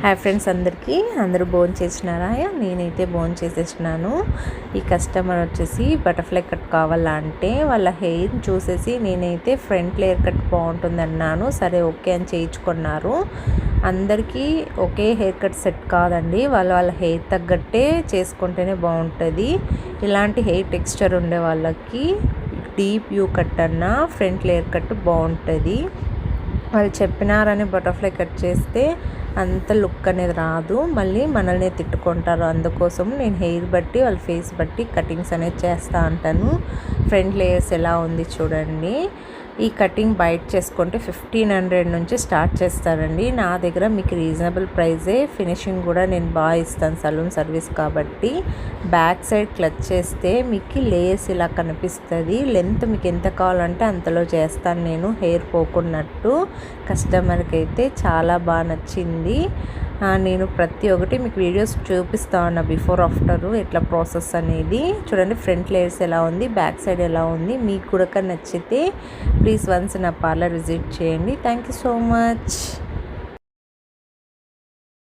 Hi friends, అందరూ భోంచేసినారా? నేనైతే భోంచేసేసినాను. ఈ కస్టమర్ వచ్చేసి బటర్ఫ్లై కట్ కావాలా అంటే వాళ్ళ హెయిర్ చూసేసి నేనైతే ఫ్రంట్ లేయర్ కట్ బాగుంటుందన్నాను. సరే ఓకే అని చేయించుకున్నారు. అందరికీ ఒకే హెయిర్ కట్ సెట్ కాదండి, వాళ్ళ హెయిర్ తగ్గట్టే చేసుకుంటేనే బాగుంటుంది. ఇలాంటి హెయిర్ టెక్స్చర్ ఉండే వాళ్ళకి డీప్ యూ కట్ అన్నా ఫ్రంట్ లేయర్ కట్ బాగుంటుంది. వాళ్ళు చెప్పినారని బటర్ఫ్లై కట్ చేస్తే అంత లుక్ అనేది రాదు, మళ్ళీ మనల్ని తిట్టుకుంటారు. అందుకోసం నేను హెయిర్ బట్టి వాళ్ళ ఫేస్ బట్టి కటింగ్స్ అనేది చేస్తూ ఉంటాను. ఫ్రంట్ లేయర్స్ ఎలా ఉంది చూడండి. ఈ కటింగ్ బయట చేసుకుంటే 1500 నుంచి స్టార్ట్ చేస్తారండి. నా దగ్గర మీకు రీజనబుల్ ప్రైజే, ఫినిషింగ్ కూడా నేను బాగా ఇస్తాను సలూన్ సర్వీస్ కాబట్టి. బ్యాక్ సైడ్ క్లచ్ చేస్తే మీకు లేయర్స్ ఇలా కనిపిస్తుంది. లెంత్ మీకు ఎంత కావాలంటే అంతలో చేస్తాను నేను, హెయిర్ పోకున్నట్టు. కస్టమర్కి అయితే చాలా బాగా నచ్చింది. నేను ప్రతి ఒక్కటి మీకు వీడియోస్ చూపిస్తా ఉన్నా, బిఫోర్ ఆఫ్టర్ ఎట్లా ప్రాసెస్ అనేది. చూడండి ఫ్రంట్ లేయర్స్ ఎలా ఉంది, బ్యాక్ సైడ్ ఎలా ఉంది. మీకు కూడా నచ్చితే ప్లీజ్ వన్స్ నా పార్లర్ విజిట్ చేయండి. Thank you so much.